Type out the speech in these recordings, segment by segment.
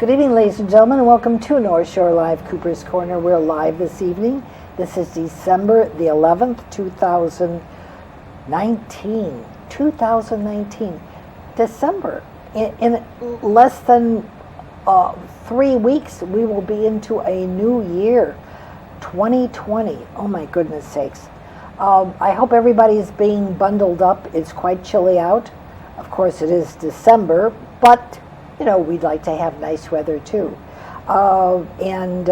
Good evening, ladies and gentlemen, and welcome to North Shore Live, Cooper's Corner. We're live this evening. This is December the 11th, 2019. 2019. December. In less than 3 weeks, we will be into a new year, 2020. Oh my goodness sakes. I hope everybody is being bundled up. It's quite chilly out. Of course, it is December, but you know, we'd like to have nice weather too. And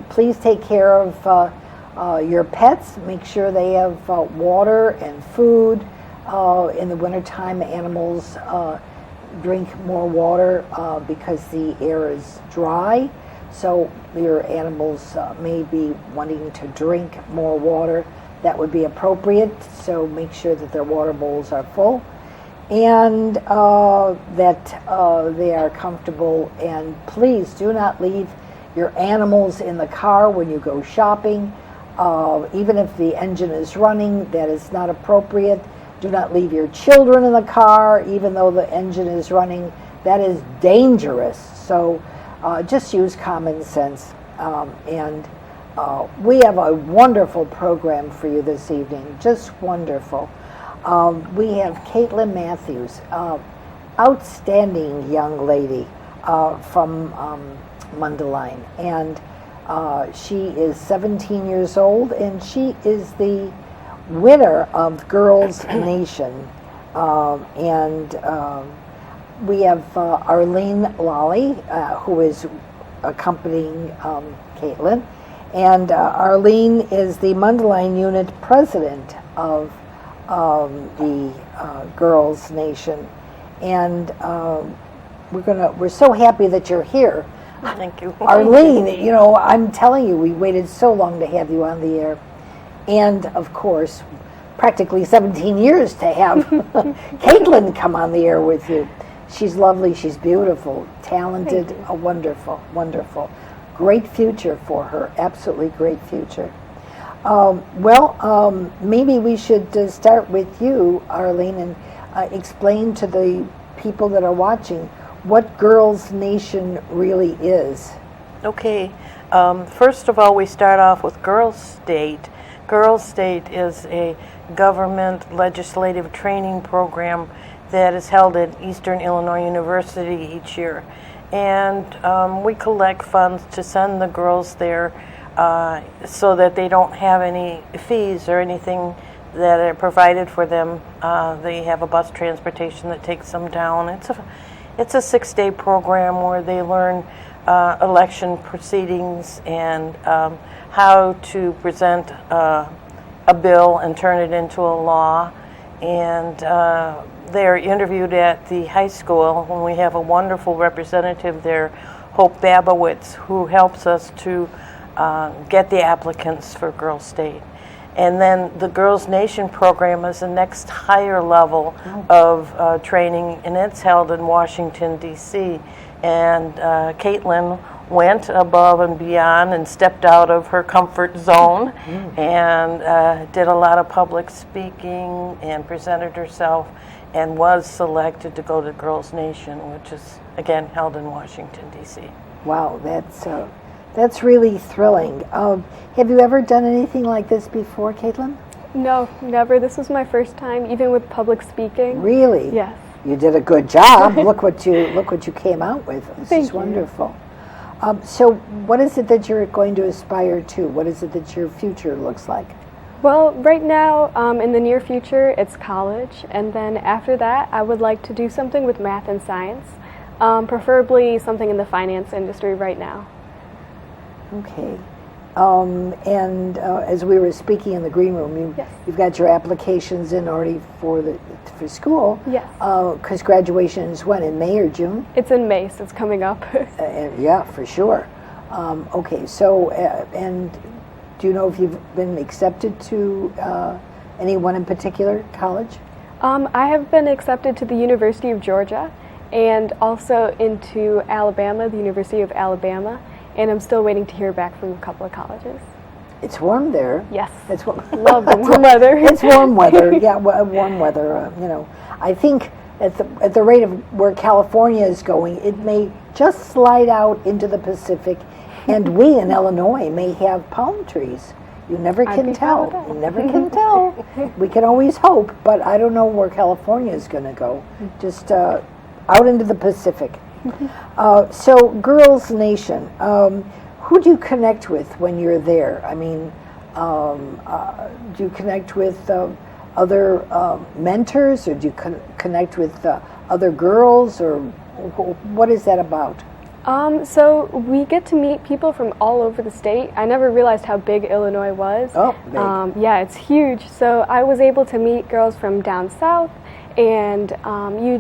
please take care of your pets. Make sure they have water and food. In the wintertime, animals drink more water because the air is dry. So your animals may be wanting to drink more water. That would be appropriate. So make sure that their water bowls are full, and that they are comfortable. And please do not leave your animals in the car when you go shopping. Even if the engine is running, that is not appropriate. Do not leave your children in the car, even though the engine is running. That is dangerous. So just use common sense. And we have a wonderful program for you this evening, just wonderful. We have Caitlin Matthews, outstanding young lady from Mundelein, and she is 17 years old, and she is the winner of Girls Nation. We have Arlene Lally, who is accompanying Caitlin, and Arlene is the Mundelein unit president of the Girls Nation, and we're so happy that you're here. Thank you, Arlene. You know, I'm telling you, we waited so long to have you on the air, and of course, practically 17 years to have Caitlin come on the air with you. She's lovely. She's beautiful, talented, wonderful, wonderful. Great future for her. Absolutely great future. Maybe we should start with you, Arlene, and explain to the people that are watching what Girls Nation really is. Okay. First of all, we start off with Girls State. Girls State is a government legislative training program that is held at Eastern Illinois University each year. And we collect funds to send the girls there so that they don't have any fees or anything that are provided for them. They have a bus transportation that takes them down. It's a 6-day program where they learn election proceedings and how to present a bill and turn it into a law. And they're interviewed at the high school when we have a wonderful representative there, Hope Babowitz, who helps us to get the applicants for Girls State. And then the Girls Nation program is the next higher level of training, and it's held in Washington, D.C. And Caitlin went above and beyond and stepped out of her comfort zone and did a lot of public speaking and presented herself and was selected to go to Girls Nation, which is, again, held in Washington, D.C. Wow, that's really thrilling. Have you ever done anything like this before, Caitlin? No, never. This was my first time, even with public speaking. Really? Yes. You did a good job. Look what you came out with. This is wonderful. So, what is it that you're going to aspire to? What is it that your future looks like? Well, right now, in the near future, it's college, and then after that, I would like to do something with math and science, preferably something in the finance industry right now. Okay. As we were speaking in the green room, you've got your applications in already for school. Yes. Because graduation is when, in May or June? It's in May, so it's coming up. Yeah, for sure. Okay. So, and do you know if you've been accepted to any one in particular college? I have been accepted to the University of Georgia and also into Alabama, the University of Alabama. And I'm still waiting to hear back from a couple of colleges. It's warm there. Yes. It's warm. Love the warm weather. It's warm weather. Yeah, warm weather. I think at the rate of where California is going, it may just slide out into the Pacific, and we in Illinois may have palm trees. You never I'd can be tell. proud of that. You never can tell. We can always hope, but I don't know where California is going to go. Just out into the Pacific. So, Girls Nation, who do you connect with when you're there? I mean, do you connect with other mentors, or do you connect with other girls, or what is that about? So we get to meet people from all over the state. I never realized how big Illinois was. Oh, big. Yeah, it's huge. So I was able to meet girls from down south, and you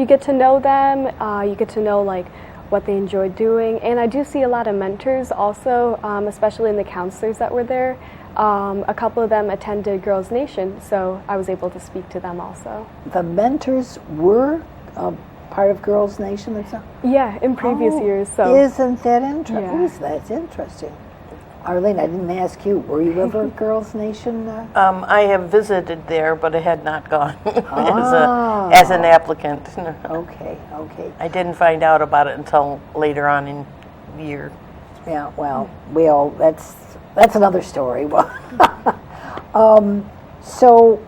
get to know them. You get to know like what they enjoy doing, and I do see a lot of mentors also, especially in the counselors that were there. A couple of them attended Girls Nation, so I was able to speak to them also. The mentors were part of Girls Nation themselves? Yeah, in previous years. So isn't that interesting? Yeah. That's interesting. Arlene, I didn't ask you. Were you ever Girls Nation? I have visited there, but I had not gone Ah. as an applicant. Okay. I didn't find out about it until later on in the year. Yeah. Well, that's another story. So,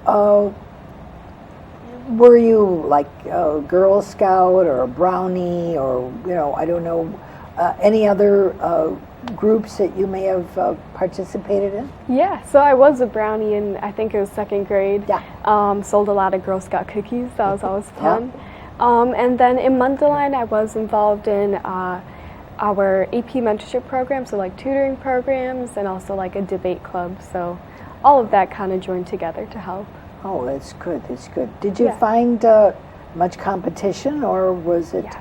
were you like a Girl Scout or a Brownie, or I don't know, any other groups that you may have participated in? yeah, so I was a Brownie in, I think it was second grade. Yeah. Sold a lot of Girl Scout cookies. That was always fun. And then in Mundelein, I was involved in our AP mentorship program, so like tutoring programs, and also like a debate club. So all of that kind of joined together to help. Oh, that's good. That's good. Did you Yeah. find much competition, or was it? Yes.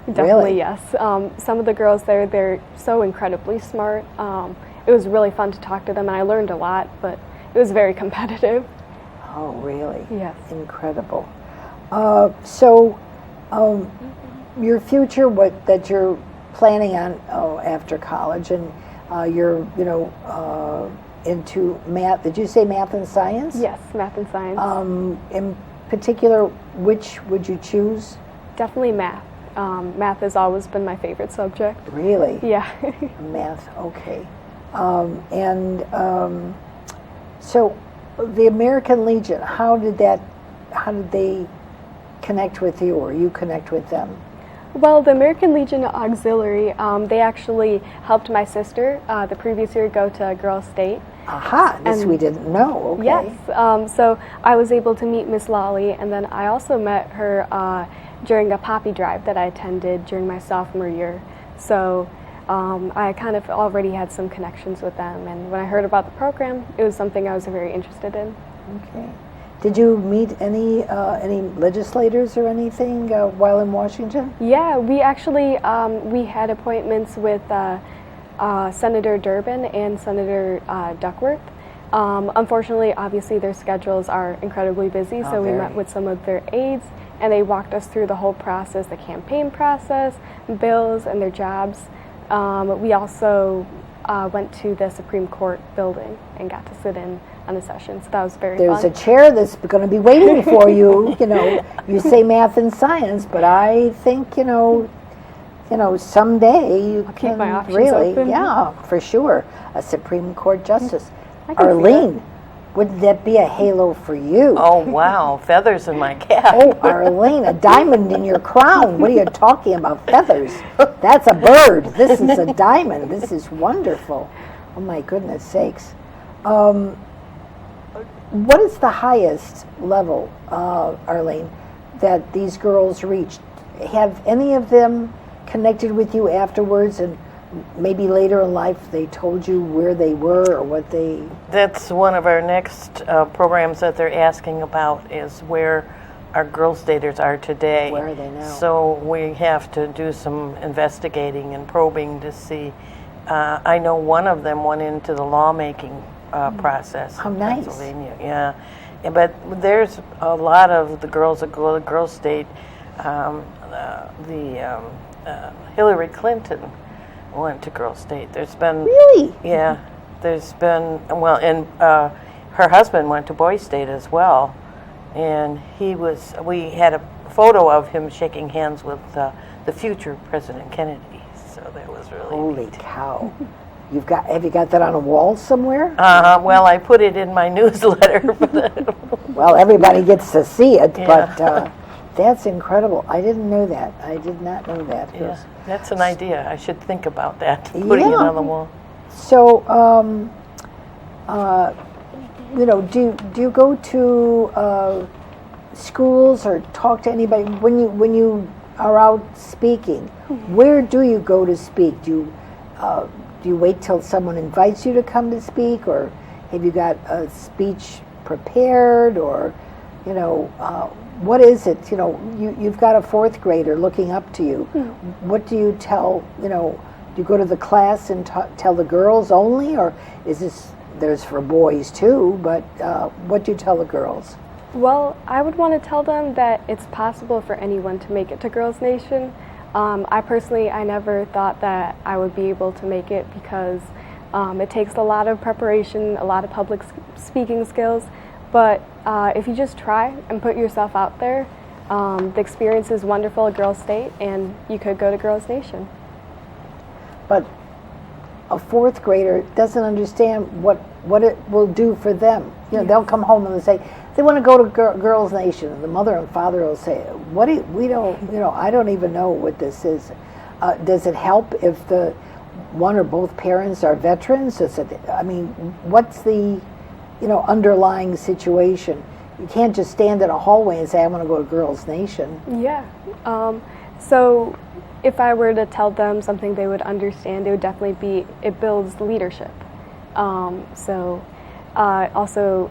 Definitely, Really? yes. Some of the girls there, they're so incredibly smart. It was really fun to talk to them, and I learned a lot, but it was very competitive. Oh, really? Yes. Incredible. So, your future, what that you're planning on after college, and you're into math. Did you say math and science? Yes, math and science. In particular, which would you choose? Definitely math. Math has always been my favorite subject. Really? Yeah. Math. Okay. So, the American Legion. How did they connect with you, or you connect with them? Well, the American Legion Auxiliary, they actually helped my sister the previous year go to Girls State. Aha, this And- we didn't know. Okay. Yes, so I was able to meet Miss Lolly, and then I also met her during a poppy drive that I attended during my sophomore year. So I kind of already had some connections with them, and when I heard about the program, it was something I was very interested in. Okay. Did you meet any legislators or anything while in Washington? Yeah, we actually we had appointments with Senator Durbin and Senator Duckworth. Unfortunately, obviously, their schedules are incredibly busy, so we very. met with some of their aides, and they walked us through the whole process, the campaign process, bills, and their jobs. We also went to the Supreme Court building and got to sit in on a session, so that was very There's fun. a chair that's going to be waiting for you. You say math and science, but I think someday you I'll can keep my options really, open. yeah, for sure, a Supreme Court justice. I can see Arlene, wouldn't that be a halo for you? Oh, wow. Feathers in my cap. Oh, Arlene, a diamond in your crown. What are you talking about? Feathers. That's a bird. This is a diamond. This is wonderful. Oh, my goodness sakes. What is the highest level, Arlene, that these girls reached? Have any of them connected with you afterwards, and maybe later in life they told you where they were or what they... That's one of our next programs that they're asking about, is where our Girl Staters are today. Where are they now? So we have to do some investigating and probing to see. I know one of them went into the lawmaking process How in nice. Pennsylvania. Yeah. But there's a lot of the girls that go to Girl State. Hillary Clinton went to Girl State. There's been... Really? Yeah. There's been... Well, and her husband went to Boys State as well. and we had a photo of him shaking hands with the future President Kennedy. So that was really Holy neat. cow. Have you got that on a wall somewhere? Well, I put it in my newsletter. Well, everybody gets to see it, Yeah. but that's incredible. I didn't know that. I did not know that. Yeah, that's an idea. I should think about that, putting it Yeah. on the wall. So, do you go to schools or talk to anybody when you are out speaking? Where do you go to speak? Do you wait till someone invites you to come to speak, or have you got a speech prepared, or what is it? You've got a fourth grader looking up to you. What do you tell? Do you go to the class and tell the girls only, or is this there's for boys too? But what do you tell the girls? Well, I would want to tell them that it's possible for anyone to make it to Girls Nation. I never thought that I would be able to make it because it takes a lot of preparation, a lot of public speaking skills. But if you just try and put yourself out there, the experience is wonderful at Girls State, and you could go to Girls Nation. But a fourth grader doesn't understand what it will do for them. They'll come home and they say they want to go to Girls Nation, and the mother and father will say, I don't even know what this is. Does it help if the one or both parents are veterans? What's the underlying situation? You can't just stand in a hallway and say, I want to go to Girls Nation. Yeah. So if I were to tell them something they would understand, it would definitely be it builds leadership. Also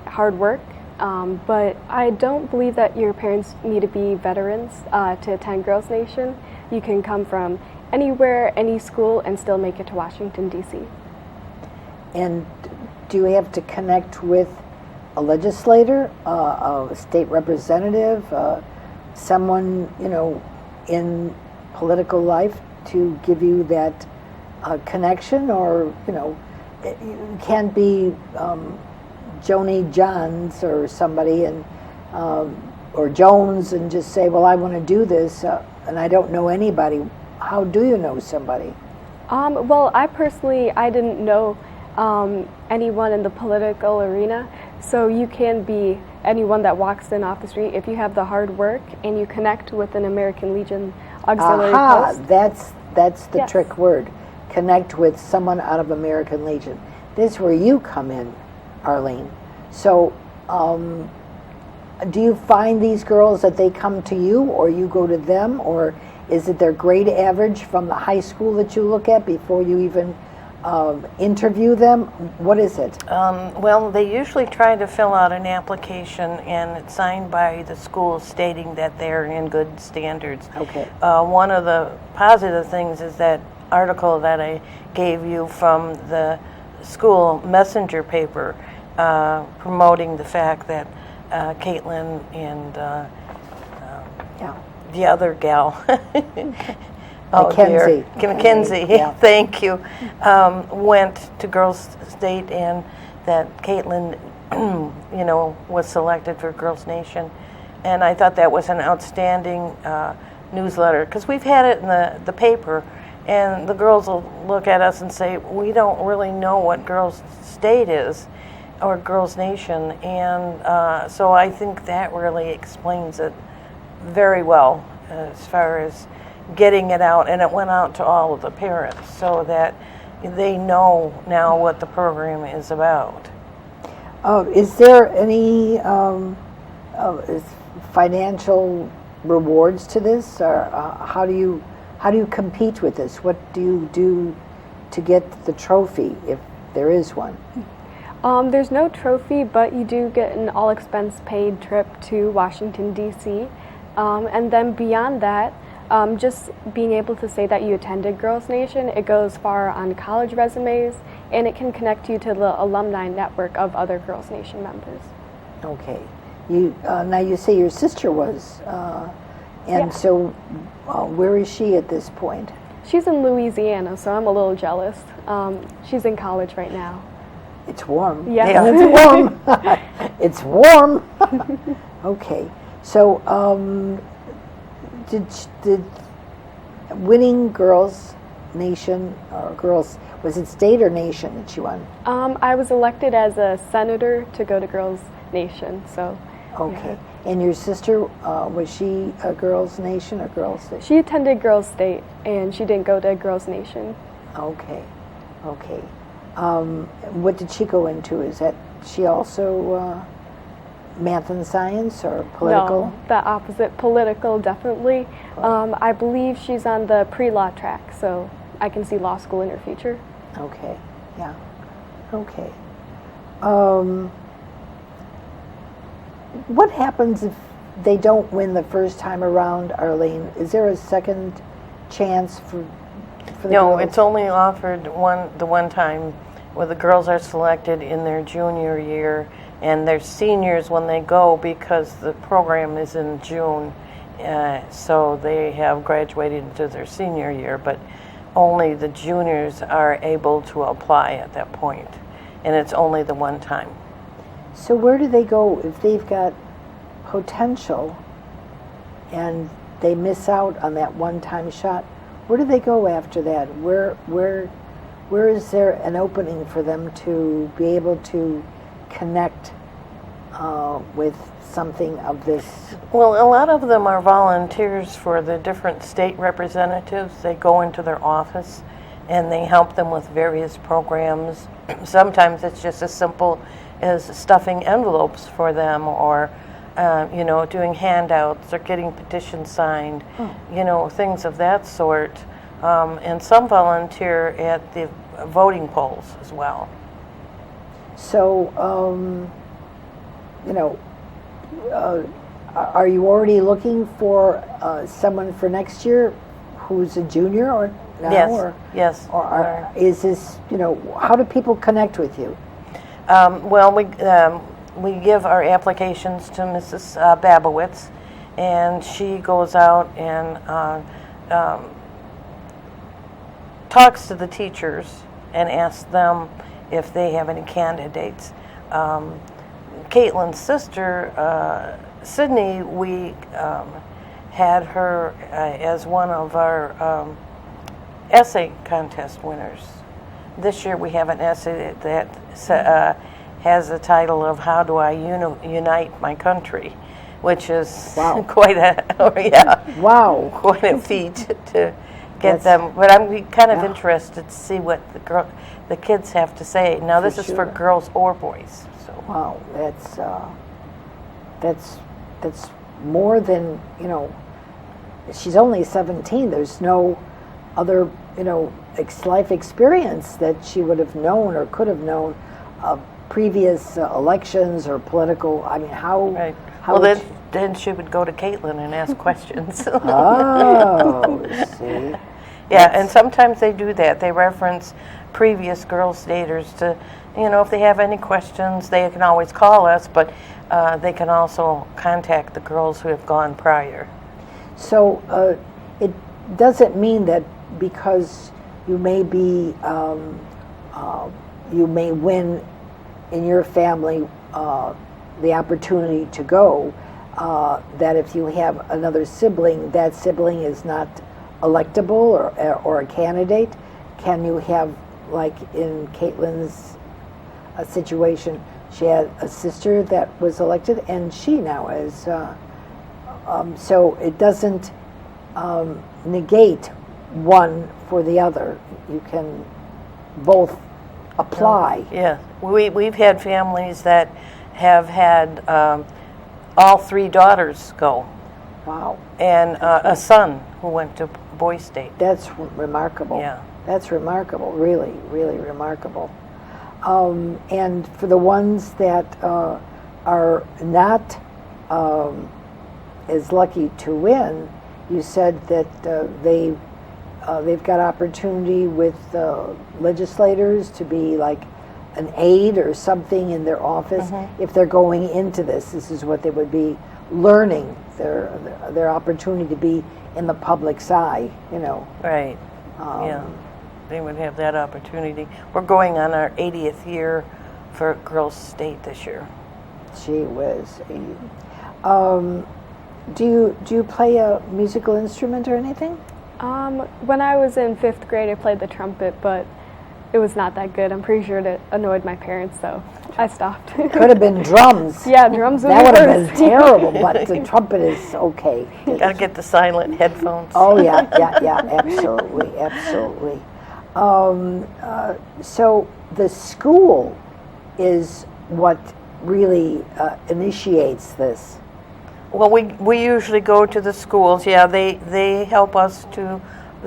hard work. But I don't believe that your parents need to be veterans to attend Girls Nation. You can come from anywhere, any school, and still make it to Washington, D.C. And do you have to connect with a legislator, a state representative, someone, in political life to give you that connection? Or, you can't be Joni Johns or somebody or Jones and just say, well, I want to do this and I don't know anybody. How do you know somebody? Well, I didn't know anyone in the political arena, so you can be anyone that walks in off the street if you have the hard work and you connect with an American Legion auxiliary post. That's the Yes. trick word. Connect with someone out of American Legion. This is where you come in, Arlene. So do you find these girls that they come to you, or you go to them, or is it their grade average from the high school that you look at before you even interview them? What is it? Well, they usually try to fill out an application, and it's signed by the school stating that they're in good standards. Okay. One of the positive things is that article that I gave you from the school messenger paper promoting the fact that Caitlin and the other gal, Mackenzie. Mackenzie, Yeah. thank you, went to Girls State, and that Caitlin, was selected for Girls Nation. And I thought that was an outstanding newsletter, because we've had it in the paper, and the girls will look at us and say, we don't really know what Girls State is or Girls Nation. And so I think that really explains it very well as far as getting it out. And it went out to all of the parents so that they know now what the program is about. Is there any financial rewards to this, or how do you compete with this? What do you do to get the trophy, if there is one? There's no trophy, but you do get an all-expense-paid trip to Washington, D.C. And then beyond that, just being able to say that you attended Girls Nation, it goes far on college resumes, and it can connect you to the alumni network of other Girls Nation members. Okay. Now you say your sister was, and Yeah. so where is she at this point? She's in Louisiana, so I'm a little jealous. She's in college right now. It's warm. Yes. It's warm. It's warm. Okay. So, did winning Girls Nation or Girls, was it state or nation that she won? I was elected as a senator to go to Girls Nation, so. Okay. And your sister, was she a Girls Nation or Girls State? She attended Girls State, and she didn't go to Girls Nation. Okay. Okay. What did she go into? Is that she also math and science or political? No, the opposite, political, definitely. I believe she's on the pre-law track, so I can see law school in her future. Okay. Yeah. Okay. What happens if they don't win the first time around, Arlene? Is there a second chance for the No, girls? it's only offered the one time where the girls are selected in their junior year, and they're seniors when they go because the program is in June, so they have graduated into their senior year, but only the juniors are able to apply at that point, and it's only the one time. So where do they go if they've got potential and they miss out on that one-time shot? Where do they go after that? Where is there an opening for them to be able to connect with something of this? Well, a lot of them are volunteers for the different state representatives. They go into their office and they help them with various programs. Sometimes it's just as simple as stuffing envelopes for them, or doing handouts or getting petitions signed, things of that sort. And some volunteer at the voting polls as well. So, are you already looking for someone for next year who's a junior or now? Yes. Yes. Or is this, how do people connect with you? Well, we give our applications to Mrs. Babowitz, and she goes out and talks to the teachers and asks them if they have any candidates. Caitlin's sister, Sydney, we had her as one of our essay contest winners. This year we have an essay that has the title of "How Do I Unite My Country," which is Wow. quite Wow. quite a feat to get them. But I'm kind of interested to see what the kids have to say. Now this is for sure. girls or boys. So Wow, that's more than, she's only 17. There's no other, life experience that she would have known or could have known of previous elections or political. I mean, how? right. How Well, would then she would go to Caitlin and ask questions. Oh, see. Yeah, and sometimes they do that. They reference previous Girl Staters to, if they have any questions, they can always call us, but they can also contact the girls who have gone prior. So it doesn't mean that because you may be, you may win in your family the opportunity to go, that if you have another sibling, that sibling is not electable or a candidate. Can you have, like in Caitlin's situation, she had a sister that was elected, and she now is. So it doesn't negate one for the other. You can both apply. Yeah, we've had families that have had all three daughters go, Wow. and a son who went to Boys State. That's remarkable. Yeah. That's remarkable, really, really remarkable. And for the ones that are not as lucky to win, you said that they've got opportunity with legislators to be like an aide or something in their office. If they're going into this is what they would be learning, their opportunity to be in the public's eye, Right. Yeah, they would have that opportunity. We're going on our 80th year for Girls State this year. Gee whiz. Do you play a musical instrument or anything? When I was in 5th grade, I played the trumpet, but it was not that good. I'm pretty sure it annoyed my parents, so I stopped. Could have been drums. Yeah, drums would That would be have been worse. terrible, but the trumpet is okay. Gotta get the silent headphones. Oh, yeah, absolutely, absolutely. So the school is what really initiates this. Well, we usually go to the schools. Yeah, they help us to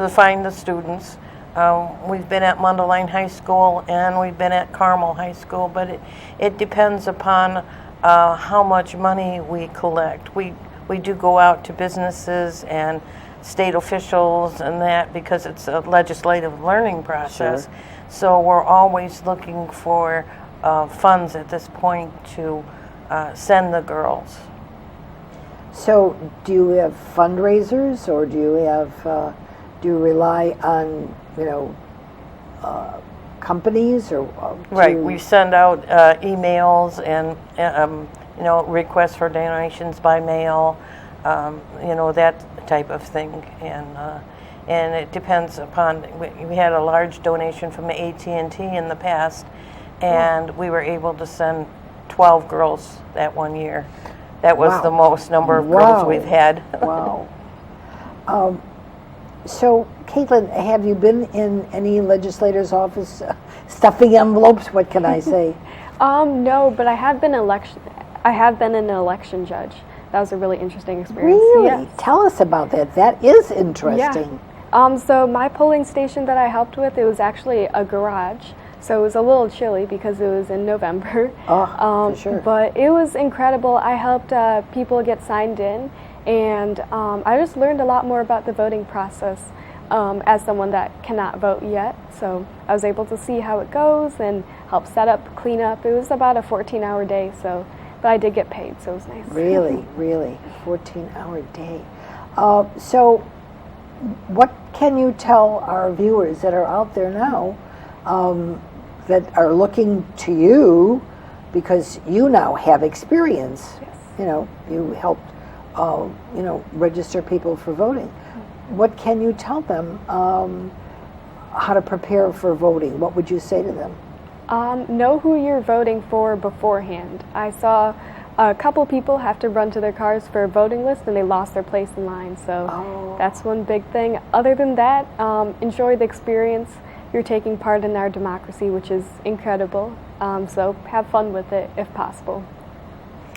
find the students. We've been at Mundelein High School and we've been at Carmel High School, but it depends upon how much money we collect. We do go out to businesses and state officials and that because it's a legislative learning process. Sure. So we're always looking for funds at this point to send the girls. So do you have fundraisers, or do you rely on companies or Right, we send out emails and requests for donations by mail, that type of thing, and it depends upon. We had a large donation from AT&T in the past, and we were able to send 12 girls that one year. That was Wow. the most number of girls Wow. we've had. Wow. So, Caitlin, have you been in any legislator's office stuffing envelopes? What can I say? No, but I have been an election judge. That was a really interesting experience. Really? Yes. Tell us about that. That is interesting. So my polling station that I helped with, it was actually a garage. So it was a little chilly because it was in November. Oh, for sure. But it was incredible. I helped people get signed in, and I just learned a lot more about the voting process as someone that cannot vote yet. So I was able to see how it goes and help set up, clean up. It was about a 14-hour day, but I did get paid, so it was nice. Really, 14-hour day. So what can you tell our viewers that are out there now that are looking to you because you now have experience? Yes. You helped, register people for voting. What can you tell them how to prepare for voting? What would you say to them? Know who you're voting for beforehand. I saw a couple people have to run to their cars for a voting list and they lost their place in line. So that's one big thing. Other than that, enjoy the experience. You're taking part in our democracy, which is incredible. So have fun with it if possible.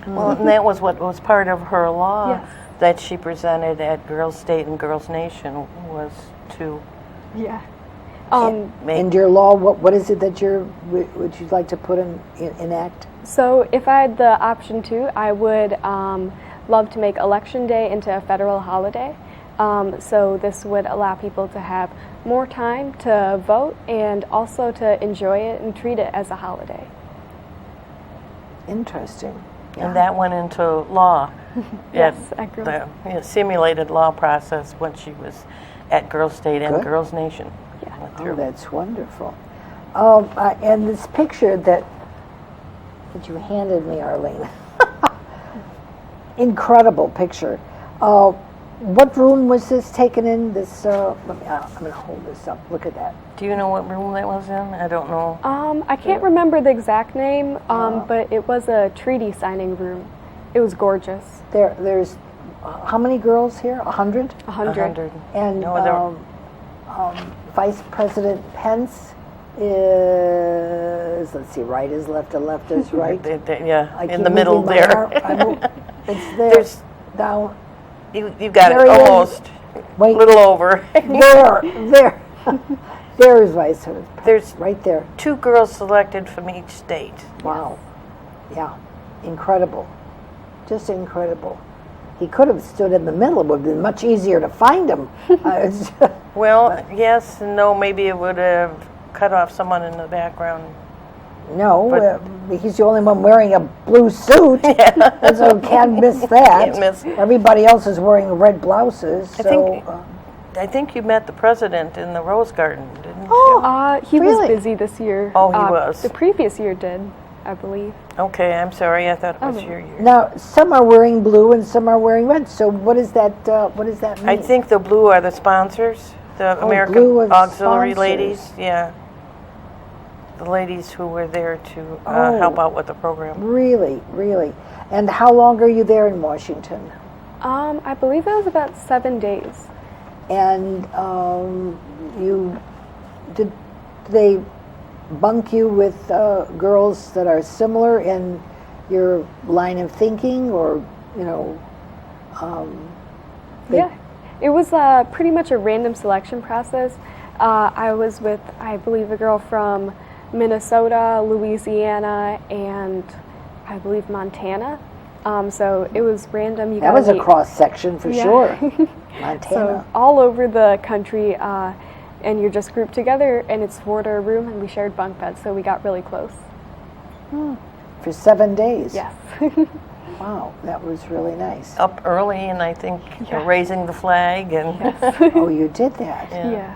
Well, and that was what was part of her law Yes. that she presented at Girls State and Girls Nation was to Yeah. make. And your law, what is it that would you like to put in enact? So if I had the option to, I would love to make Election Day into a federal holiday. So this would allow people to have more time to vote and also to enjoy it and treat it as a holiday. Interesting. And that went into law. Yes, at at Girls. the simulated law process when she was at Girls State and Good. Girls Nation. Yeah. Went Oh, through. that's wonderful. And this picture that you handed me, Arlene, incredible picture. What room was this taken in? This, I'm going to hold this up. Look at that. Do you know what room that was in? I don't know. I can't remember the exact name, but it was a treaty signing room. It was gorgeous. There's how many girls here? 100? 100. And No, Vice President Pence is, let's see, right is left and left is right. Yeah, I in keep the middle moving my there. arm. It's there. There's- Down. You got There it he is. almost. Wait. A little over. There. There is Vice President Pence. There's Right there. 2 girls selected from each state. Wow. Yeah. Incredible. Just incredible. He could have stood in the middle. It would have been much easier to find him. Well, yes and no. Maybe it would have cut off someone in the background. No, But- he's the only one wearing a blue suit, and so can't miss that. Can't miss. Everybody else is wearing red blouses. I think you met the president in the Rose Garden, didn't you? Oh, He really? was busy this year. Oh, he was. The previous year did. I believe. Okay, I'm sorry. I thought it was Okay. your year. Now, some are wearing blue and some are wearing red. So what does that mean? I think the blue are the sponsors, the American blue are the Auxiliary sponsors. ladies. Yeah. The ladies who were there to Oh. help out with the program. Really, really. And how long are you there in Washington? I believe it was about 7 days. And you did they bunk you with girls that are similar in your line of thinking, or They- Yeah, it was pretty much a random selection process. I was with, I believe, a girl from Minnesota, Louisiana, and I believe Montana. So it was random. You that gotta was a meet- cross section for Yeah. sure. So Montana. all over the country, and you're just grouped together, and it's 4 to a room, and we shared bunk beds, so we got really close. For 7 days. Yes. Wow, that was really nice. Up early, and I think raising the flag and Oh, you did that. Yeah.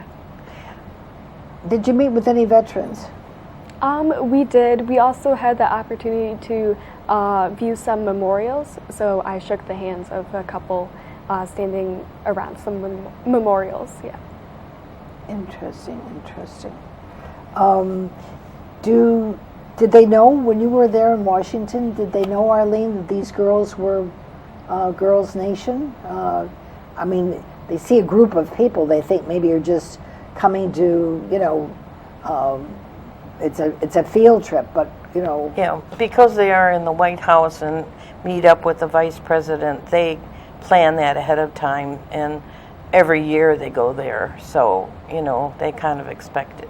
Did you meet with any veterans? We did. We also had the opportunity to view some memorials. So I shook the hands of a couple standing around some memorials. Yeah. Interesting, interesting. Did they know when you were there in Washington? Did they know, Arlene, that these girls were Girls Nation? I mean, they see a group of people. They think maybe you're just coming to, it's a field trip, but yeah, because they are in the White House and meet up with the Vice President, they plan that ahead of time, and every year they go there, so they kind of expect it.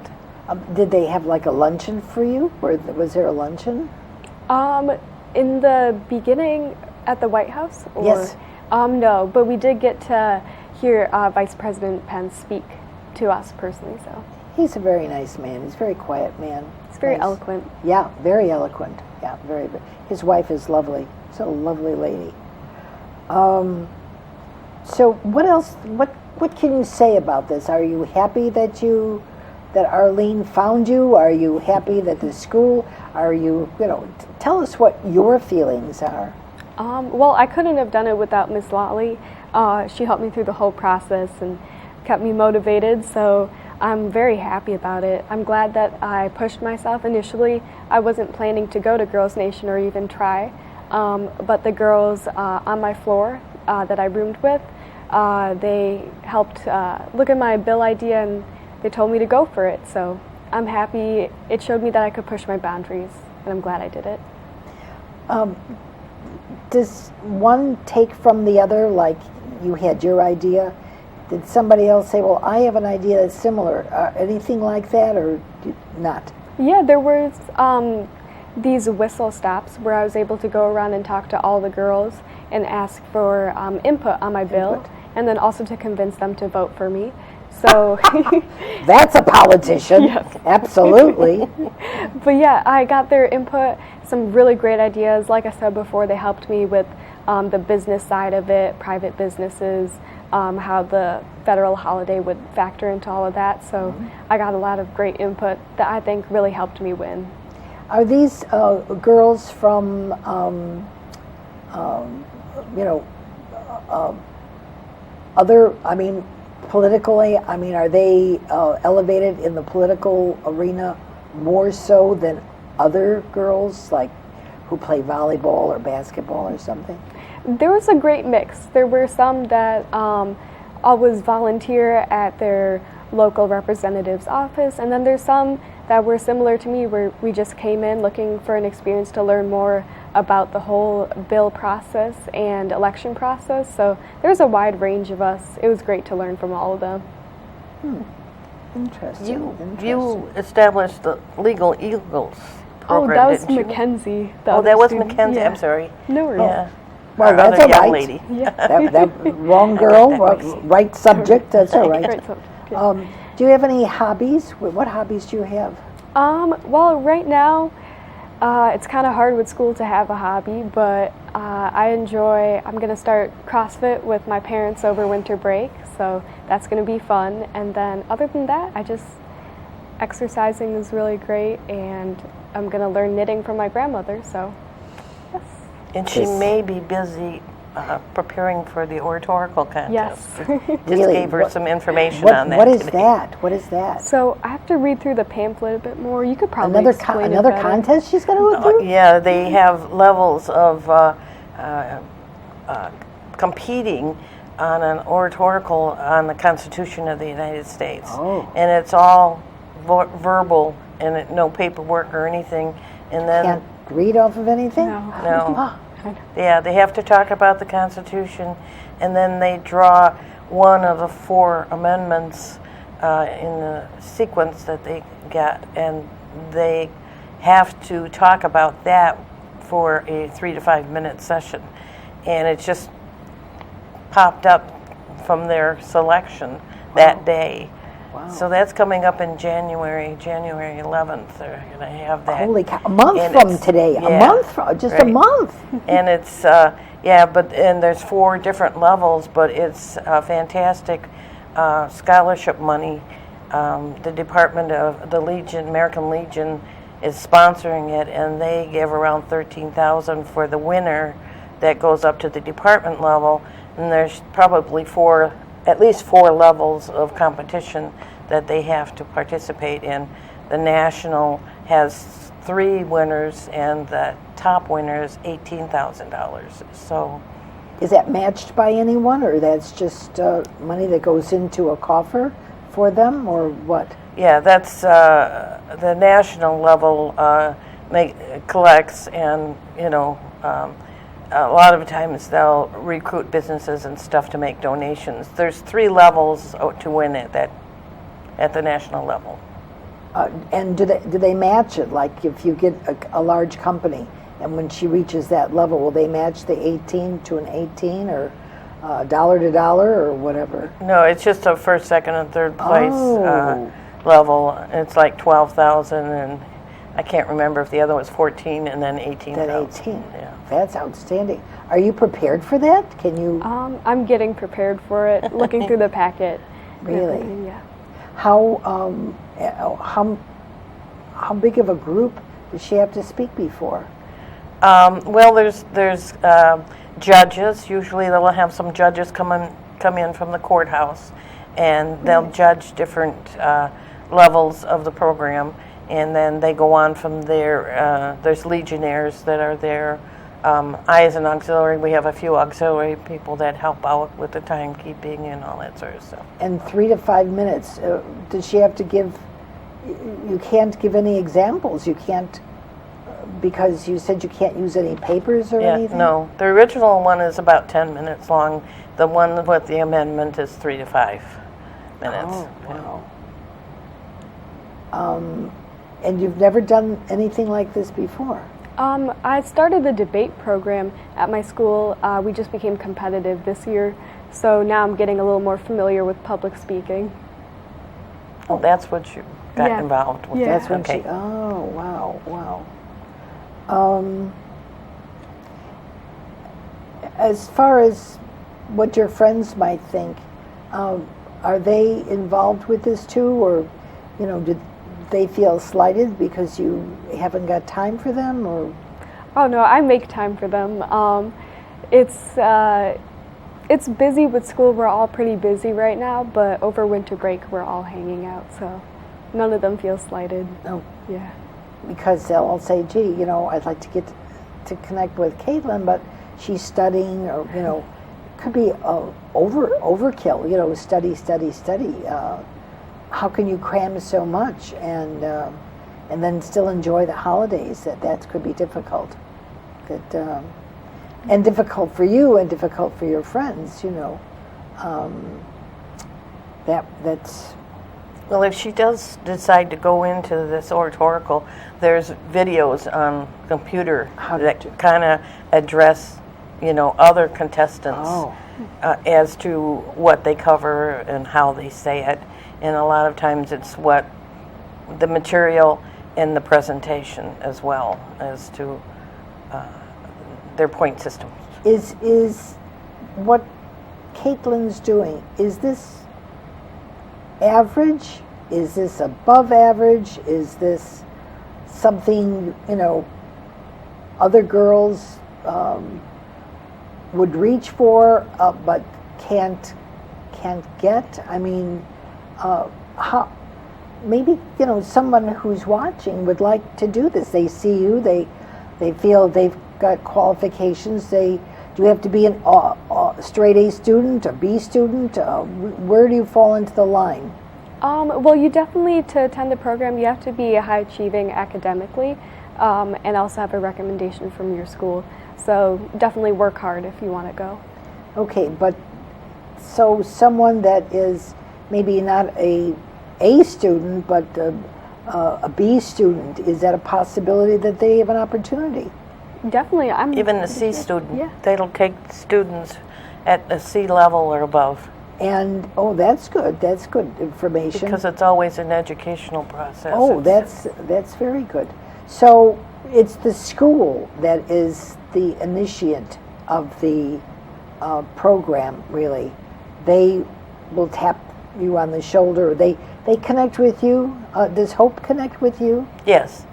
Did they have like a luncheon for you? Was there a luncheon? In the beginning at the White House? Or, Yes. No, but we did get to hear Vice President Pence speak to us personally, so He's a very nice man. He's a very quiet man. it's very Nice. eloquent. Yeah, very eloquent. Yeah, very. His wife is lovely. She's a lovely lady. So what else? What can you say about this? Are you happy that Arlene found you? Are you happy that the school? Are you tell us what your feelings are. Well, I couldn't have done it without Miss Lolly. She helped me through the whole process and kept me motivated, so I'm very happy about it. I'm glad that I pushed myself initially. I wasn't planning to go to Girls Nation or even try, but the girls on my floor that I roomed with, they helped look at my bill idea and they told me to go for it, so I'm happy. It showed me that I could push my boundaries, and I'm glad I did it. Does one take from the other? Like you had your idea. Did somebody else say, well, I have an idea that's similar? Anything like that, or not? Yeah, there was these whistle stops where I was able to go around and talk to all the girls and ask for input on my bill, and then also to convince them to vote for me. So That's a politician. Yes. Absolutely. But yeah, I got their input, some really great ideas. Like I said before, they helped me with the business side of it, private businesses, how the federal holiday would factor into all of that. So I got a lot of great input that I think really helped me win. Are these girls from, other, politically, are they elevated in the political arena more so than other girls, like who play volleyball or basketball or something? There was a great mix. There were some that always volunteer at their local representative's office, and then there's some that were similar to me where we just came in looking for an experience to learn more about the whole bill process and election process. So there's a wide range of us. It was great to learn from all of them. Interesting. You established the Legal Eagles Oh, program, that was didn't you? Mackenzie. the Oh, other that was student. Mackenzie. Yeah. I'm sorry. No worries. Yeah. Well, Our that's other all young right. lady. Yeah. that wrong girl, That makes- right subject, that's all right. Right, so, yeah. Do you have any hobbies? What hobbies do you have? Well, right now, it's kind of hard with school to have a hobby, but I'm going to start CrossFit with my parents over winter break, so that's going to be fun. And then other than that, I just exercising is really great, and I'm going to learn knitting from my grandmother, so yes. And she may be busy preparing for the oratorical contest. Yes. Just Really? gave her some information What, on that what is today. that? What is that? So I have to read through the pamphlet a bit more. You could probably Another explain it another better. contest she's going to go through? Yeah, they have levels of competing on an oratorical on the Constitution of the United States. Oh. And it's all verbal and no paperwork or anything. And then Can't read off of anything? No. no. Yeah, they have to talk about the Constitution, and then they draw one of the 4 amendments in the sequence that they get, and they have to talk about that for a 3 to 5 minute session. And it just popped up from their selection that day. Wow. So that's coming up in January 11th. They're going to have that. Holy cow. A month And from it's- today. yeah, a month from, just a right. month. And it's and there's 4 different levels, but it's fantastic scholarship money. The Department of the Legion, American Legion, is sponsoring it, and they give around $13,000 for the winner. That goes up to the department level, and there's probably at least 4 levels of competition that they have to participate in. The national has 3 winners, and the top winner is $18,000. So, Is that matched by anyone, or that's just money that goes into a coffer for them, or what? yeah, that's the national level collects, and a lot of times they'll recruit businesses and stuff to make donations. There's 3 levels to win it at the national level. And do they match it? Like if you get a large company, and when she reaches that level, will they match the 18 to an 18, or dollar to dollar, or whatever? No, it's just a first, second, and third place Oh. level. It's like 12,000, and I can't remember if the other was 14 and then 18,000. Then 18. Yeah. That's outstanding. Are you prepared for that? Can you I'm getting prepared for it, looking through the packet. and Really? everything, yeah. how big of a group does she have to speak before? Well, there's judges. Usually they'll have some judges come in from the courthouse, and they'll judge different levels of the program, and then they go on from there. There's legionnaires that are there. I, as an auxiliary, we have a few auxiliary people that help out with the timekeeping and all that sort of stuff. And 3 to 5 minutes, does she have to give? You can't give any examples. You can't, because you said you can't use any papers or Yeah, anything? no. The original one is about 10 minutes long. The one with the amendment is 3 to 5 minutes. Oh, wow. And you've never done anything like this before? I started the debate program at my school. We just became competitive this year, so now I'm getting a little more familiar with public speaking. Oh, that's what you got Yeah. involved with. Yeah. That's when Okay. oh, wow. As far as what your friends might think, are they involved with this too, or, did they feel slighted because you haven't got time for them, or? Oh no, I make time for them. It's busy with school. We're all pretty busy right now, but over winter break we're all hanging out, so none of them feel slighted. No, Yeah. because they'll all say, gee, I'd like to get to connect with Caitlin, but she's studying, or, could be overkill, study. How can you cram so much and then still enjoy the holidays? That could be difficult. And difficult for you and difficult for your friends, That's Well, if she does decide to go into this oratorical, there's videos on computer How to that do- kind of address, other contestants Oh. As to what they cover and how they say it. And a lot of times it's what the material in the presentation, as well as to their point system. is what Caitlin's doing. Is this average is this above average? Is this something, other girls would reach for, but can't get? I mean, how? Maybe someone who's watching would like to do this. They see you, they feel they've got qualifications. Do you have to be a straight A student, a B student? Where do you fall into the line? Well, you definitely, to attend the program, you have to be high achieving academically, and also have a recommendation from your school. So definitely work hard if you want to go. Okay, but so someone that is maybe not a student, but a B student, is that a possibility that they have an opportunity? Definitely. Even a C student, yeah. they'll take students at a C level or above. And, that's good. That's good information. Because it's always an educational process. Oh, that's very good. So it's the school that is the initiate of the program, really. They will tap you on the shoulder. They connect with you. Does Hope connect with you? Yes.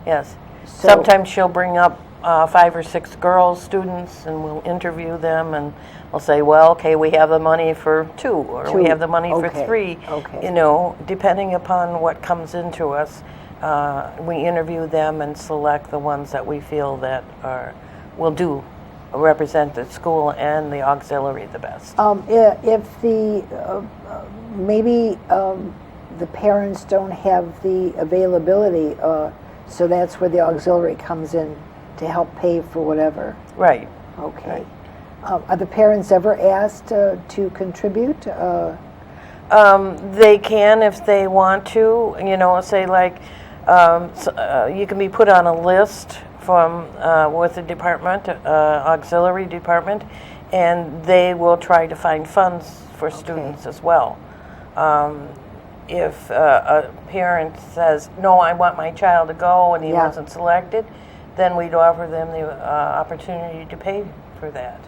So, Sometimes she'll bring up 5 or 6 girls, students, and we'll interview them, and we'll say, well, okay, we have the money for 2, or we have the money for 3. Okay. Depending upon what comes into us, we interview them and select the ones that we feel that will represent the school and the auxiliary the best. If maybe the parents don't have the availability, so that's where the auxiliary comes in to help pay for whatever. Right. Okay. Are the parents ever asked to contribute? They can if they want to. Say like you can be put on a list from with the department, auxiliary department, and they will try to find funds for students as well. If a parent says, no, I want my child to go, and he wasn't selected, then we'd offer them the opportunity to pay for that.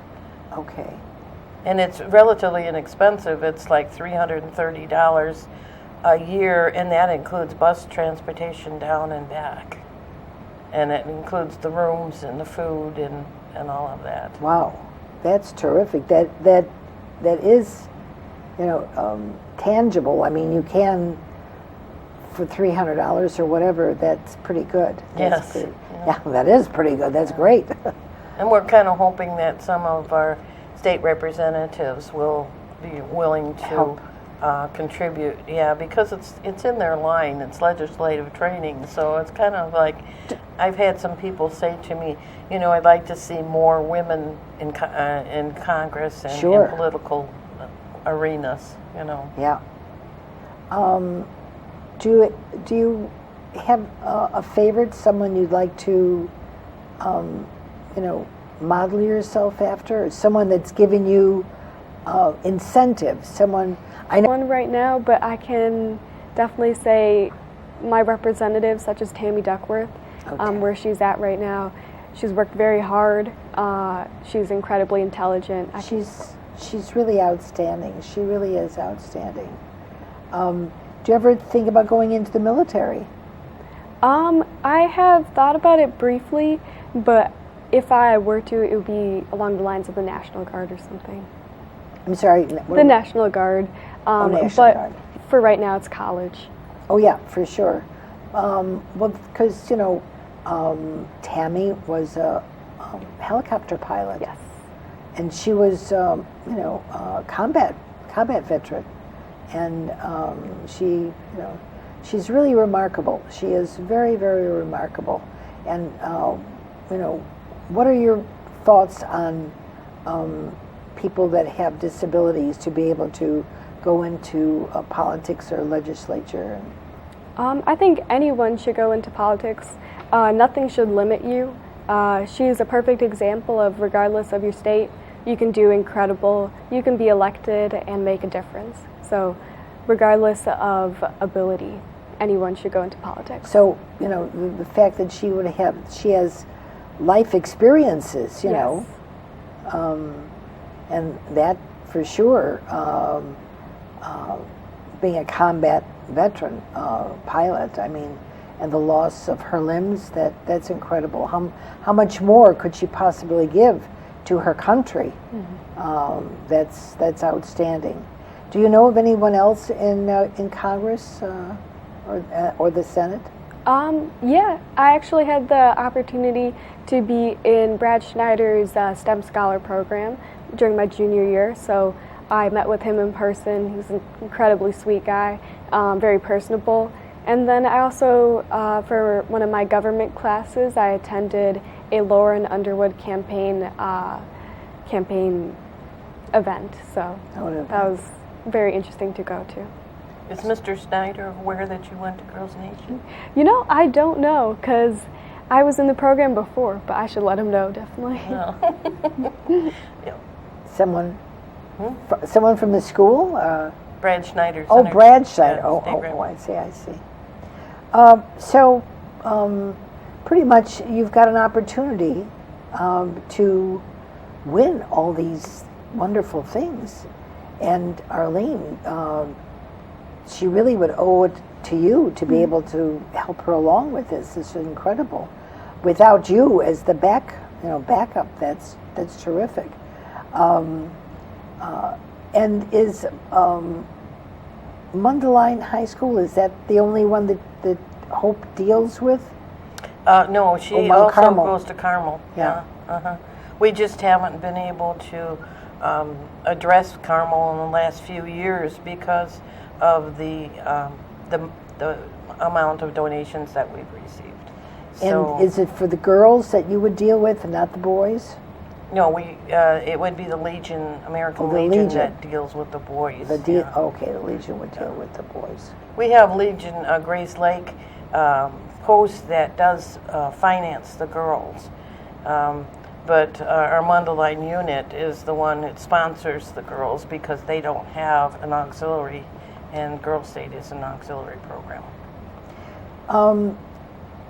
Okay. And it's relatively inexpensive. It's like $330 a year, and that includes bus transportation down and back. And it includes the rooms and the food and all of that. Wow, that's terrific. That is, tangible. I mean, you can, for $300 or whatever, that's pretty good. That's Yes. Yeah, that is pretty good. That's great. And we're kind of hoping that some of our state representatives will be willing to Help. Contribute. Yeah, because it's in their line. It's legislative training, so it's kind of like I've had some people say to me, I'd like to see more women in Congress and Sure. in political arenas. Yeah. Do you have a favorite, someone you'd like to, model yourself after? Or someone that's given you incentive? Someone I know. One right now, but I can definitely say my representatives, such as Tammy Duckworth, where she's at right now. She's worked very hard. She's incredibly intelligent. She's really outstanding. She really is outstanding. Do you ever think about going into the military? I have thought about it briefly, but if I were to, it would be along the lines of the National Guard or something. I'm sorry. The National Guard. National but Guard. for right now, it's college. Oh yeah, for sure. Well, because Tammy was a helicopter pilot. Yes. And she was, a combat veteran, and she's really remarkable. She is very, very remarkable. And what are your thoughts on people that have disabilities to be able to go into politics or legislature? I think anyone should go into politics. Nothing should limit you. She's a perfect example of, regardless of your state, you can do incredible. You can be elected and make a difference. So regardless of ability, anyone should go into politics. So, the fact that she has life experiences, Yes. and that for sure, being a combat veteran pilot. I mean, and the loss of her limbs, that's incredible. How much more could she possibly give to her country? That's outstanding. Do you know of anyone else in Congress or the Senate? Yeah, I actually had the opportunity to be in Brad Schneider's STEM Scholar program during my junior year, so I met with him in person. He was an incredibly sweet guy, very personable. And then I also, for one of my government classes, I attended a Lauren Underwood campaign event, so that was very interesting to go to. Is Mr. Snyder aware that you went to Girls Nation? You know, I don't know, because I was in the program before, but I should let him know, definitely. No. Yeah. Someone from the school? Brad Schneider. Oh, Senator. Brad Schneider. Yeah, I see. So, pretty much you've got an opportunity to win all these wonderful things. And Arlene, she really would owe it to you to be able to help her along with this. This is incredible. Without you as the backup, that's terrific. And is Mundelein High School, is that the only one that Hope deals with? No, she Mount also Carmel. goes to Carmel. Yeah. We just haven't been able to address Carmel in the last few years because of the amount of donations that we've received. So, And is it for the girls that you would deal with and not the boys? no, it would be the Legion, American the Legion, Legion. that deals with the boys. Okay, the Legion would deal with the boys. We have Legion Grace Lake Post that does finance the girls, but our Mundelein unit is the one that sponsors the girls because they don't have an auxiliary, and Girls State is an auxiliary program.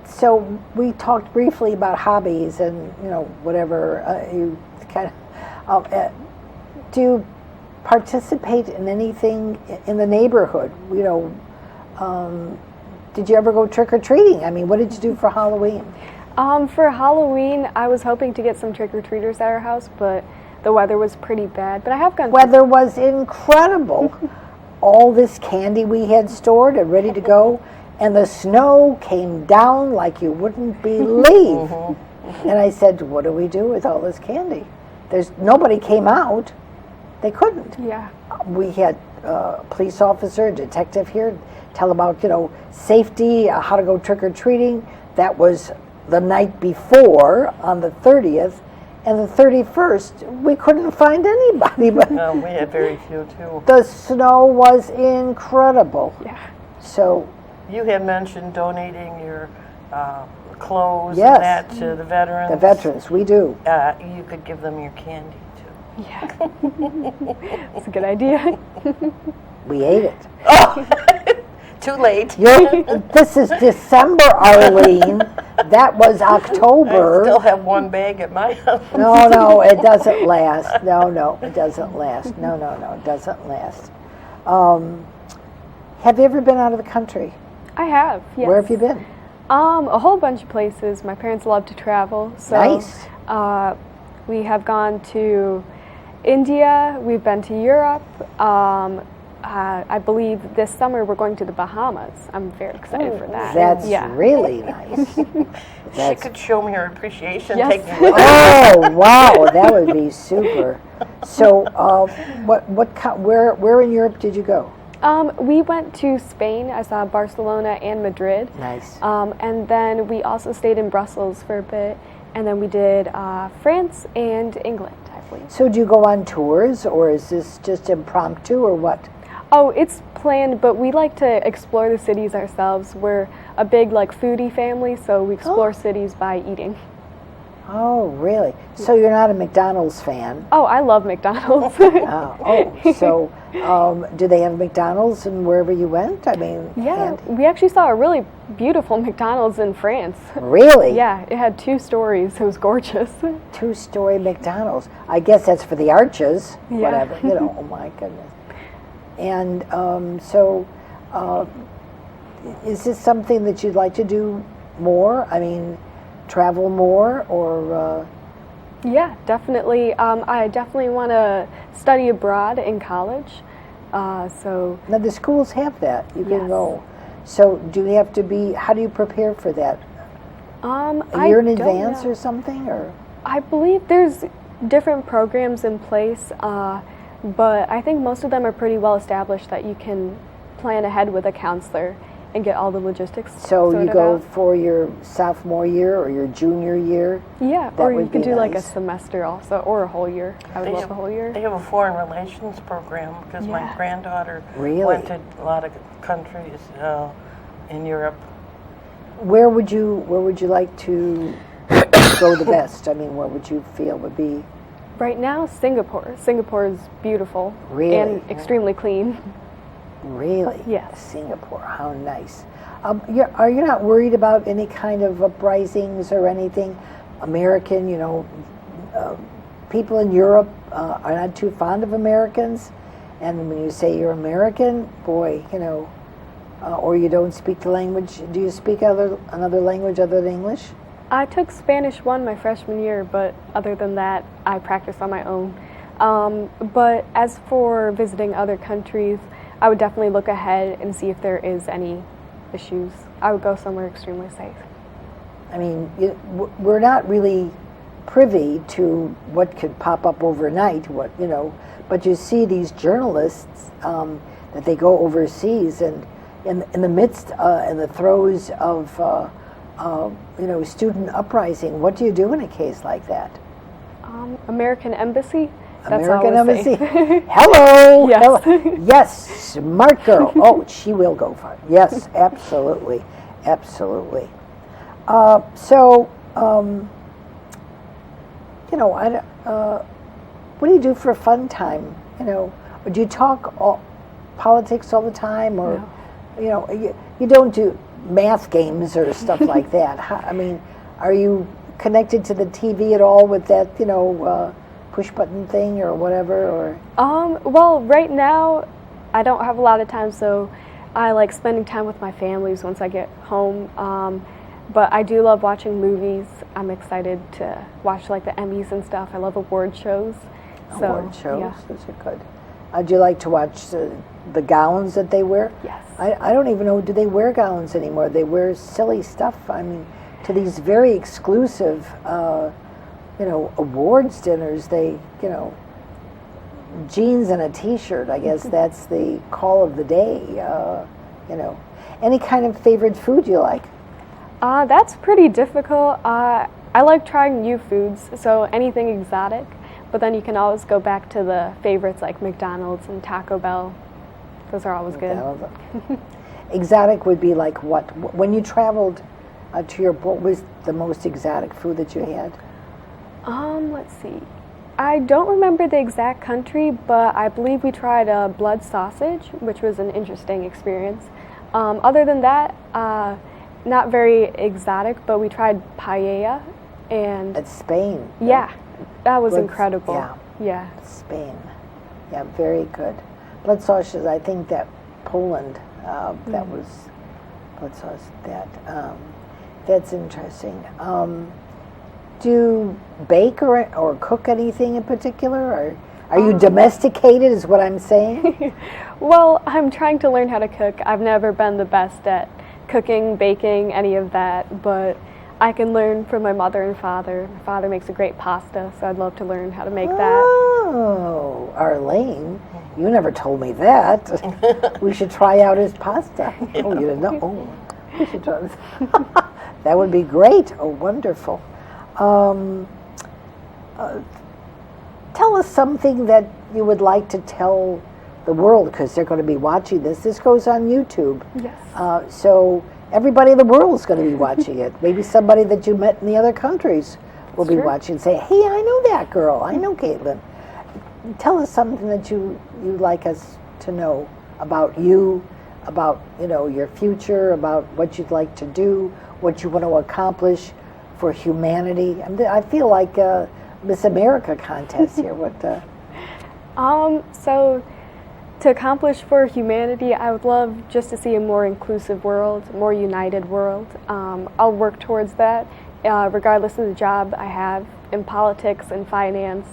So we talked briefly about hobbies and whatever you kind of. Do you participate in anything in the neighborhood? Did you ever go trick or treating? I mean, what did you do for Halloween? For Halloween, I was hoping to get some trick-or-treaters at our house, but the weather was pretty bad. But I have gone. Weather was incredible. All this candy we had stored and ready to go, and the snow came down like you wouldn't believe. And I said, what do we do with all this candy? Nobody came out. They couldn't. Yeah. We had a police officer, a detective here, tell about, safety, how to go trick-or-treating. That was the night before, on the 30th, and the 31st, we couldn't find anybody. But No, we had very few too. the snow was incredible. Yeah. So, You had mentioned donating your clothes Yes. and that to the veterans. the veterans, we do. You could give them your candy too. Yeah. That's a good idea. We ate it. Too late. This is December, Arlene. That was I October. still have one bag at my house. No, it doesn't last. No, it doesn't last. No, it doesn't last. Have you ever been out of the country? I have, yes. Where have you been? A whole bunch of places. My parents love to travel, so Nice. We have gone to India. We've been to Europe. I believe this summer we're going to the Bahamas. I'm very excited for that. That's yeah. really nice. She could show me her appreciation. Yes. Take me with her. Oh, wow, that would be super. So, where in Europe did you go? We went to Spain. I saw Barcelona and Madrid. Nice. And then we also stayed in Brussels for a bit. And then we did France and England, I believe. So do you go on tours, or is this just impromptu, or what? Oh, it's planned, but we like to explore the cities ourselves. We're a big foodie family, so we explore cities by eating. Oh, really? So you're not a McDonald's fan? Oh, I love McDonald's. So do they have McDonald's in wherever you went? I mean, Yeah, handy. we actually saw a really beautiful McDonald's in France. Really? Yeah, it had 2 stories. It was gorgeous. 2-story McDonald's. I guess that's for the arches. Yeah. Whatever. Oh my goodness. And so Uh, is this something that you'd like to do more? I mean, travel more, or Yeah, definitely. I definitely want to study abroad in college. So now the schools have that. You can Yes. go. So do you have to be? How do you prepare for that? A year in I don't advance know. or something, or? I believe there's different programs in place, but I think most of them are pretty well established that you can plan ahead with a counselor and get all the logistics So you sorted go out. for your sophomore year or your junior year? Yeah, That or you would could be do like a nice. semester also, or a whole year. I would love a whole year. They have a foreign relations program because my Yeah. granddaughter Really? went to a lot of countries in Europe. Where would you like to go the best? I mean, what would you feel would be Right now, Singapore. Singapore is beautiful Really? and extremely clean. really? Yes. Singapore, how nice. Are you not worried about any kind of uprisings or anything? American, people in Europe are not too fond of Americans. And when you say you're American, boy, or you don't speak the language. Do you speak another language other than English? I took Spanish 1 my freshman year, but other than that, I practiced on my own. But as for visiting other countries, I would definitely look ahead and see if there is any issues. I would go somewhere extremely safe. I mean, we're not really privy to what could pop up overnight. But you see these journalists that they go overseas, and in the midst, in the throes of student uprising. What do you do in a case like that? American Embassy. That's American always Embassy. safe. Hello. Yes. Hello. Yes, smart girl. Oh, she will go for it. Yes, absolutely, absolutely. What do you do for a fun time? Or do you talk politics all the time, or you don't do math games or stuff like that? I mean, are you connected to the TV at all with that, push button thing or whatever? Or Well, right now, I don't have a lot of time, so I like spending time with my families once I get home. But I do love watching movies. I'm excited to watch like the Emmys and stuff. I love award shows. award shows? Yeah. Those are good. Do you like to watch the gowns that they wear? Yes. I don't even know, do they wear gowns anymore? They wear silly stuff. I mean, to these very exclusive, awards dinners, they, jeans and a t-shirt, I guess that's the call of the day, Any kind of favorite food you like? That's pretty difficult. I like trying new foods, so anything exotic. But then you can always go back to the favorites like McDonald's and Taco Bell. Those are always good. Exotic would be like what? When you traveled to Europe, what was the most exotic food that you had? Let's see. I don't remember the exact country, but I believe we tried a blood sausage, which was an interesting experience. Other than that, not very exotic, but we tried paella, and At Spain. yeah, that was Blood- incredible. yeah. Yeah. Spain. Yeah, very good. Blood sausages, I think that Poland, that was blood sauce. That's interesting. Do you bake or cook anything in particular? Or are you domesticated, is what I'm saying? Well, I'm trying to learn how to cook. I've never been the best at cooking, baking, any of that, but I can learn from my mother and father. My father makes a great pasta, so I'd love to learn how to make that. Oh, Arlene, you never told me that. We should try out his pasta. Oh, you didn't know? Oh, we should try this. That would be great. Oh, wonderful. Tell us something that you would like to tell the world, because they're going to be watching this. This goes on YouTube. Yes. So everybody in the world is going to be watching it. Maybe somebody that you met in the other countries will be Sure. watching and say, hey, I know that girl. I know Caitlin. Tell us something that you'd like us to know about you, about your future, about what you'd like to do, what you want to accomplish for humanity. I feel like a Miss America contest here. What? So To accomplish for humanity, I would love just to see a more inclusive world, more united world. I'll work towards that, regardless of the job I have in politics and finance.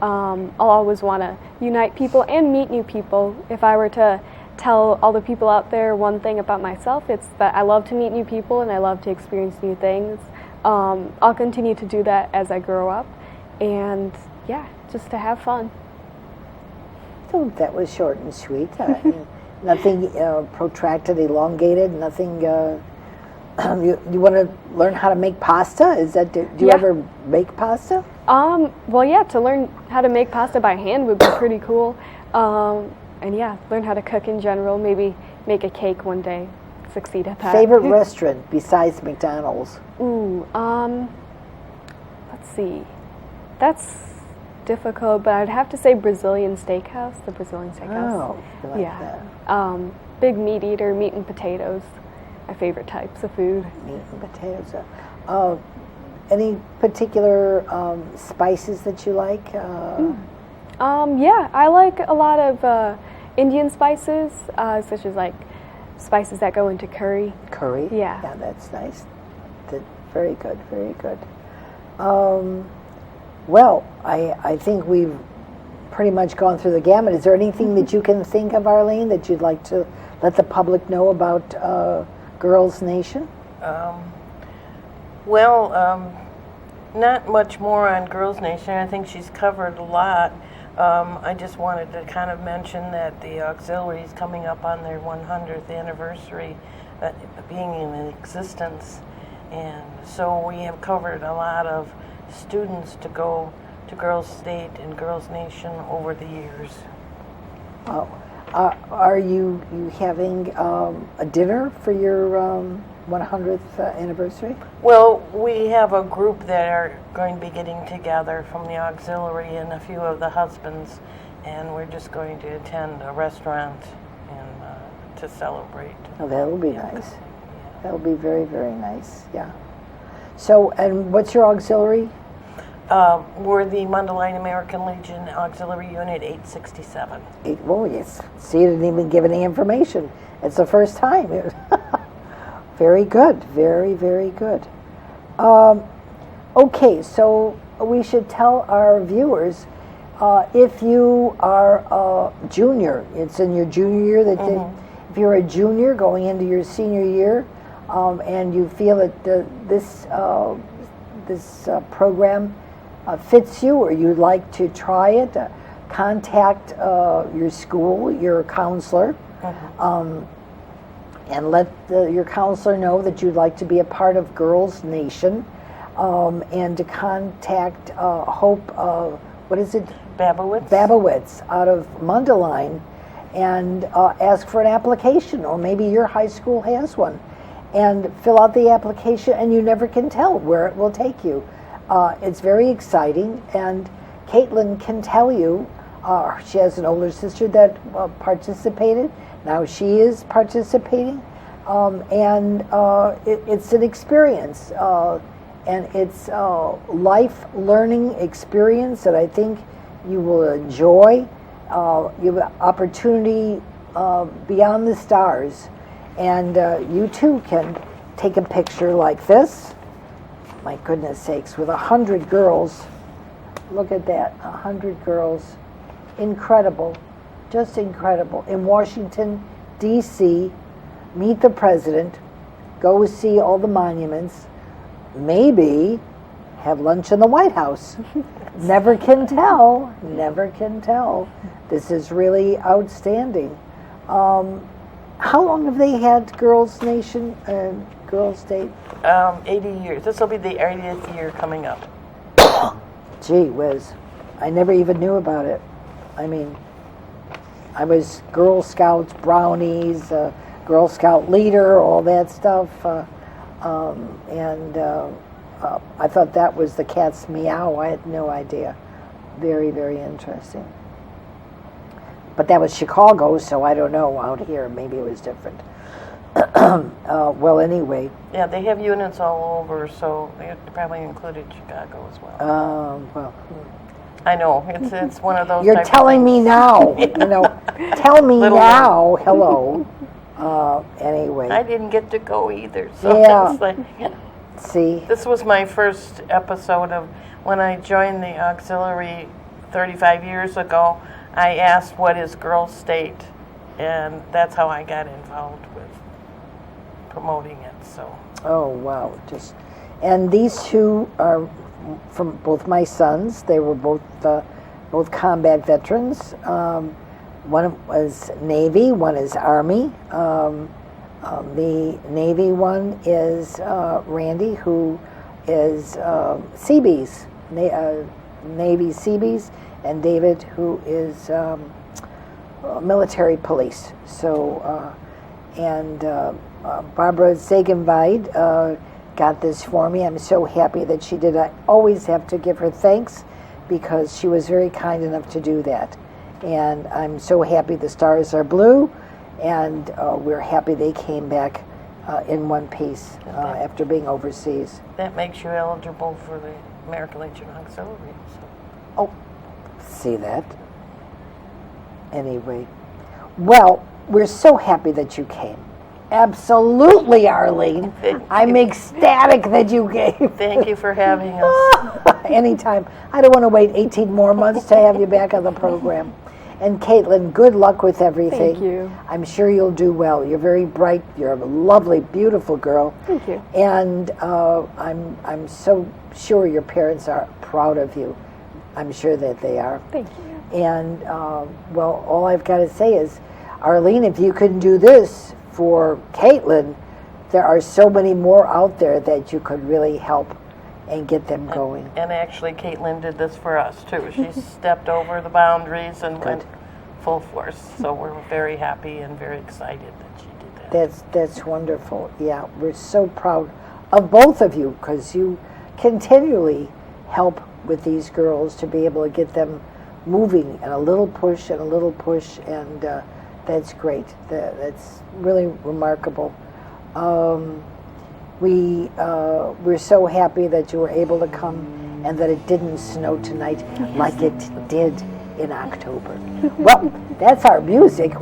I'll always want to unite people and meet new people. If I were to tell all the people out there one thing about myself, it's that I love to meet new people and I love to experience new things. I'll continue to do that as I grow up, and yeah, just to have fun. So that was short and sweet. Nothing protracted, elongated. Nothing. You want to learn how to make pasta? Is that do you Yeah. ever make pasta? Well, yeah, to learn how to make pasta by hand would be pretty cool. And yeah, learn how to cook in general. Maybe make a cake one day. Succeed at that. Favorite restaurant besides McDonald's? Ooh, let's see. That's difficult, but I'd have to say Brazilian Steakhouse. The Brazilian Steakhouse. Oh, I like Yeah. that. Big meat eater, meat and potatoes. My favorite types of food. Meat and potatoes. Any particular spices that you like? Yeah, I like a lot of Indian spices, such as like spices that go into curry. Curry? Yeah. Yeah, that's nice. Very good, very good. Well, I think we've pretty much gone through the gamut. Is there anything that you can think of, Arlene, that you'd like to let the public know about Girls Nation? Not much more on Girls Nation. I think she's covered a lot. I just wanted to kind of mention that the auxiliary is coming up on their 100th anniversary being in existence. And so we have covered a lot of students to go to Girls State and Girls Nation over the years. Oh, are you having a dinner for your 100th anniversary? Well, we have a group that are going to be getting together from the auxiliary and a few of the husbands, and we're just going to attend a restaurant and to celebrate. Oh, that'll be nice. That'll be very, very nice, yeah. So, and what's your auxiliary? We're the Mundelein American Legion Auxiliary Unit 867. Oh, yes. See, you didn't even give any information. It's the first time. Very good. Very, very good. Okay, so we should tell our viewers, if you are a junior, it's in your junior year, that if you're a junior going into your senior year, and you feel that this program fits you, or you'd like to try it, contact your school, your counselor, and let your counselor know that you'd like to be a part of Girls Nation, and to contact Hope, what is it? Babowitz out of Mundelein, and ask for an application, or maybe your high school has one, and fill out the application, and you never can tell where it will take you. It's very exciting, and Caitlin can tell you, she has an older sister that participated. Now she is participating, and it's an experience, and it's a life learning experience that I think you will enjoy. You have an opportunity beyond the stars, and you too can take a picture like this. My goodness sakes, with 100 girls. Look at that, 100 girls. Incredible, just incredible. In Washington, D.C., meet the president, go see all the monuments, maybe have lunch in the White House. Never can tell, never can tell. This is really outstanding. How long have they had Girls Nation and Girls State? 80 years. This will be the 80th year coming up. Gee whiz, I never even knew about it. I mean, I was Girl Scouts, brownies, Girl Scout leader, all that stuff, and I thought that was the cat's meow. I had no idea. Very, very interesting. But that was Chicago, so I don't know. Out here, maybe it was different. Well, anyway. Yeah, they have units all over, so they probably included Chicago as well. Well. I know, it's one of those You're type of telling me things. now. You know, Tell me Little now. Hello. Anyway. I didn't get to go either. So Yeah. it's like, See? this was my first episode of when I joined the auxiliary 35 years ago. I asked what is Girls State, and that's how I got involved with promoting it. So Oh, wow. And these two are from both my sons. They were both combat veterans. One was Navy, one is Army. The Navy one is Randy, who is Seabees, Navy Seabees, and David, who is military police. So, and Barbara Zagenweid got this for me. I'm so happy that she did. I always have to give her thanks because she was very kind enough to do that. And I'm so happy the stars are blue, and we're happy they came back in one piece after being overseas. that makes you eligible for the American Legion Auxiliary. So. Oh, see that? Anyway, well, we're so happy that you came. Absolutely, Arlene. I'm ecstatic that you came. Thank you for having us. Anytime. I don't want to wait 18 more months to have you back on the program. And Caitlin, good luck with everything. Thank you. I'm sure you'll do well. You're very bright. You're a lovely, beautiful girl. Thank you. And I'm so sure your parents are proud of you. I'm sure that they are. Thank you. And, well, all I've got to say is, Arlene, if you can do this for Caitlin, there are so many more out there that you could really help and get them going. And actually, Caitlin did this for us, too. She stepped over the boundaries and went full force. So we're very happy and very excited that she did that. That's wonderful. Yeah, we're so proud of both of you because you continually help with these girls to be able to get them moving, and a little push and a little push, and that's great. That's really remarkable. We're so happy that you were able to come and that it didn't snow tonight like it did in October. Well, that's our music.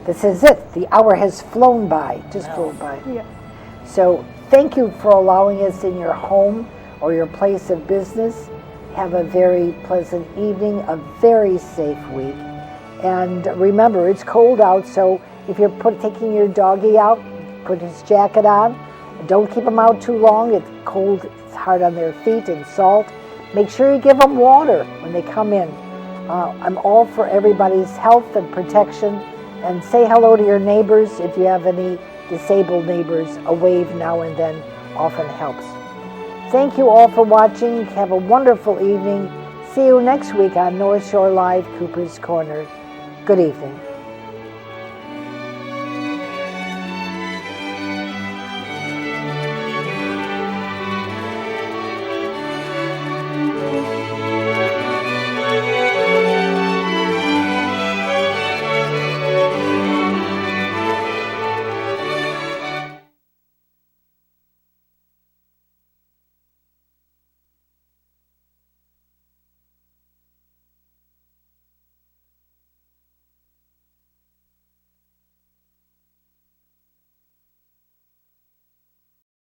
This is it. The hour has flown by, just flown by. Yeah. So thank you for allowing us in your home or your place of business. Have a very pleasant evening, a very safe week. And remember, it's cold out, so if you're taking your doggy out, put his jacket on. Don't keep him out too long. It's cold, it's hard on their feet and salt. Make sure you give them water when they come in. I'm all for everybody's health and protection. And say hello to your neighbors. If you have any disabled neighbors, a wave now and then often helps. Thank you all for watching. Have a wonderful evening. See you next week on North Shore Live, Cooper's Corner. Good evening.